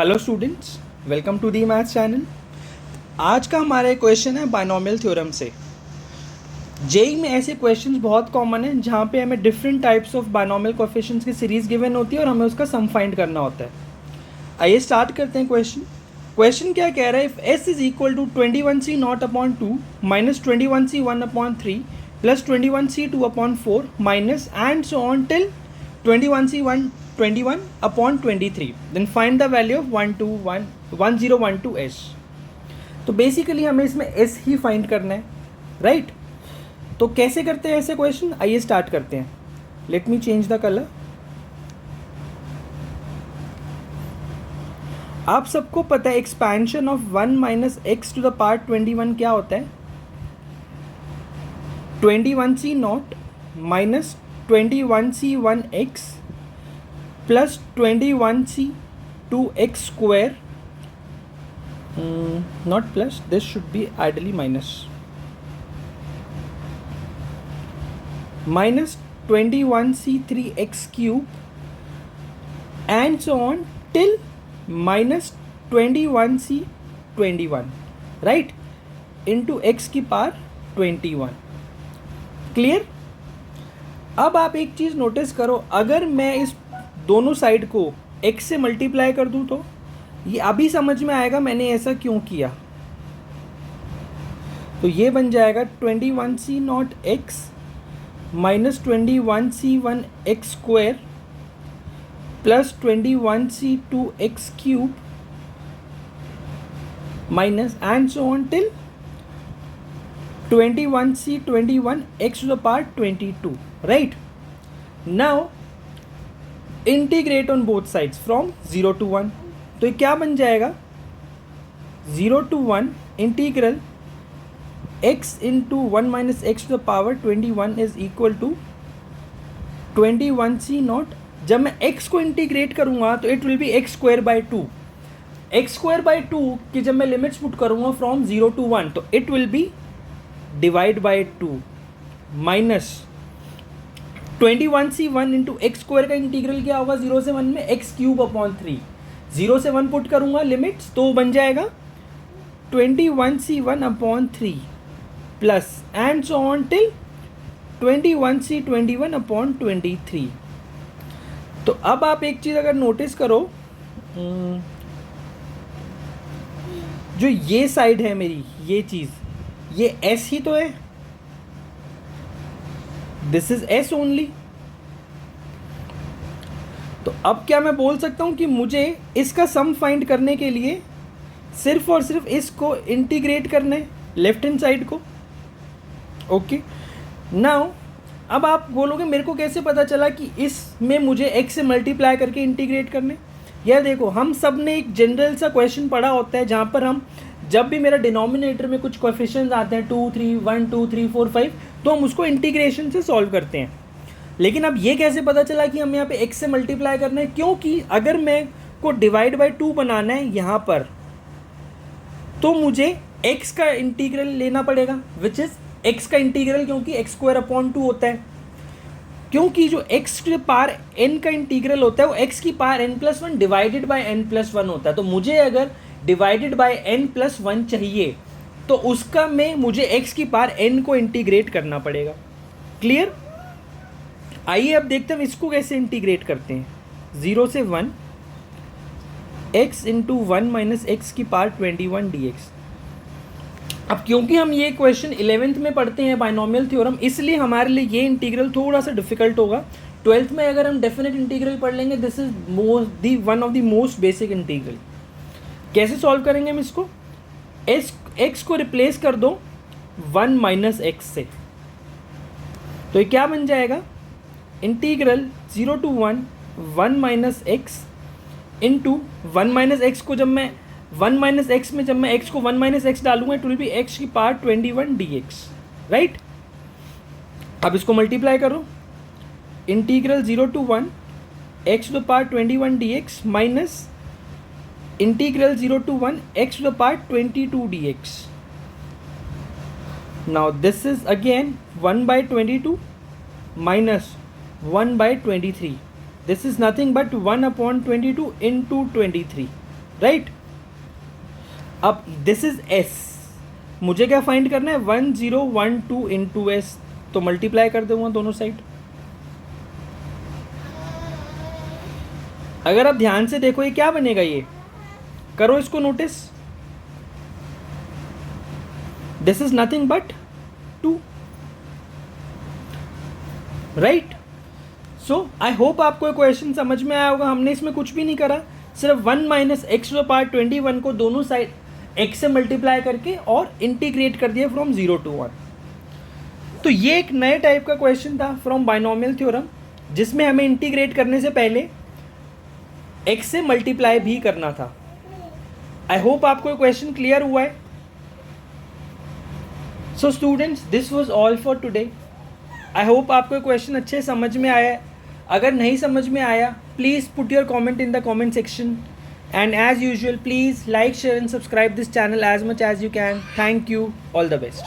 Hello students, welcome to the maths channel. आज का हमारा एक क्वेश्चन है बायनोमियल थ्योरम से। जेई में ऐसे क्वेश्चंस बहुत कॉमन हैं जहाँ पे हमें different types of binomial coefficients की सीरीज गिवन होती है और हमें उसका सम फाइंड करना होता है। आइए स्टार्ट करते हैं क्वेश्चन क्या कह रहा है। If S is equal to 21c0/2 minus 21c1/3 plus 21c2/4 minus and so on till 21c1/23, then find the value of 1012s। तो बेसिकली हमें इसमें s ही फाइंड करना है, राइट? तो कैसे करते हैं ऐसे क्वेश्चन, आइए स्टार्ट करते हैं। Let me change the colour. आप सबको पता है expansion of 1 minus x to the power 21 क्या होता है? 21c0 minus 21c1x plus 21c2x square, not plus, this should be ideally minus 21c3x cube and so on till minus 21c21, right, into x की पावर 21। Clear? अब आप एक चीज़ notice करो, अगर मैं इस दोनों साइड को x से मल्टीप्लाई कर दूं तो ये अभी समझ में आएगा मैंने ऐसा क्यों किया। तो ये बन जाएगा 21c0x minus 21c1x square plus 21c2x cube minus and so on till 21c21x to the power 22, right? Now integrate on both sides from 0 to 1। तो ये क्या बन जाएगा? 0 to 1 integral x into 1 minus x to the power 21 is equal to 21c0। जब मैं x को इंटीग्रेट करूंगा तो it will be x square by 2। X square by 2 की जब मैं लिमिट्स पुट करूंगा फ्रॉम 0 to 1 तो it will be divide by 2 minus 21c1 into x square का इंटीग्रल क्या होगा 0 से 1 में? X cube upon 3। 0 से 1 पुट करूंगा लिमिट्स तो बन जाएगा 21c1 upon 3 plus and so on till 21c21 upon 23। तो अब आप एक चीज़ अगर नोटिस करो, जो ये साइड है मेरी, ये चीज़, ये s ही तो है, दिस इज s ओनली। तो अब क्या मैं बोल सकता हूं कि मुझे इसका सम फाइंड करने के लिए सिर्फ और सिर्फ इसको इंटीग्रेट करना है, लेफ्ट हैंड साइड को। ओके, नाउ अब आप बोलोगे मेरे को कैसे पता चला कि इसमें मुझे x से मल्टीप्लाई करके इंटीग्रेट करने? यह देखो, हम सब ने एक जनरल सा क्वेश्चन पढ़ा होता है जहाँ पर हम जब भी मेरा डिनोमिनेटर में कुछ कोएफिशिएंट्स आते हैं 2 3 1 2 3 4 5 तो हम उसको इंटीग्रेशन से सॉल्व करते हैं। लेकिन अब ये कैसे पता चला कि हम यहाँ पे x से मल्टीप्लाई करना है? क्योंकि अगर मैं को डिवाइड बाई 2 बनाना है यहाँ पर तो मुझे x का इंटीग्रल लेना पड़ेगा, विच इज x का इंटीग्रल, क्योंकि एक्स स्क्वायर अपॉन 2 होता है। क्योंकि जो x के पावर n का इंटीग्रल होता है वो x की power n+1 divided by n+1 होता है। तो मुझे अगर डिवाइडेड बाई n+1 चाहिए तो उसका में मुझे x की पावर n को इंटीग्रेट करना पड़ेगा। क्लियर? आइए अब देखते हैं इसको कैसे इंटीग्रेट करते हैं। 0 से 1 x इंटू 1 माइनस एक्स की पावर 21 dx। अब क्योंकि हम ये क्वेश्चन 11th में पढ़ते हैं बायनोमियल थ्योरम, इसलिए हमारे लिए ये इंटीग्रल थोड़ा सा डिफिकल्ट होगा। 12th में अगर हम डेफिनेट इंटीग्रल पढ़ लेंगे, this is one of the most basic integral. कैसे सॉल्व करेंगे हम इसको? x को रिप्लेस कर दो 1 माइनस एक्स से, तो ये क्या बन जाएगा? Integral 0 to 1 minus x into 1 minus x को जब मैं 1 माइनस एक्स में जब मैं x को 1 माइनस एक्स डालूंगा इट विल बी एक्स की पावर 21 dx, राइट? अब इसको मल्टीप्लाई करो, integral 0 to 1 x to the power 21 dx minus integral 0 to 1 x to the power 22 dx। Now this is again 1 by 22 minus 1 by 23. This is nothing but 1 upon 22 into 23, right. अब this is S, मुझे क्या find करना है 1012 into S, तो multiply कर दूंगा दोनों side. अगर आप ध्यान से देखो ये क्या बनेगा, ये करो इसको notice, this is nothing but 2, right. So I hope आपको ये क्वेश्चन समझ में आया होगा। हमने इसमें कुछ भी नहीं करा, सिर्फ 1 minus x to the power 21 को दोनों साइड x से मल्टीप्लाई करके और इंटीग्रेट कर दिया फ्रॉम 0 to 1। तो ये एक नए टाइप का क्वेश्चन था फ्रॉम बाइनोमियल थ्योरम, जिसमें हमें इंटीग्रेट करने से पहले x से मल्टीप्लाई भी करना था। आई होप आपको ये क्वेश्चन क्लियर हुआ है। So students, this was all for today. I hope आपको ये क्वेश्चन अच्छे समझ में आया है। अगर नहीं समझ में आया, please put your comment in the comment section, and as usual please like, share and subscribe this channel as much as you can. Thank you, all the best.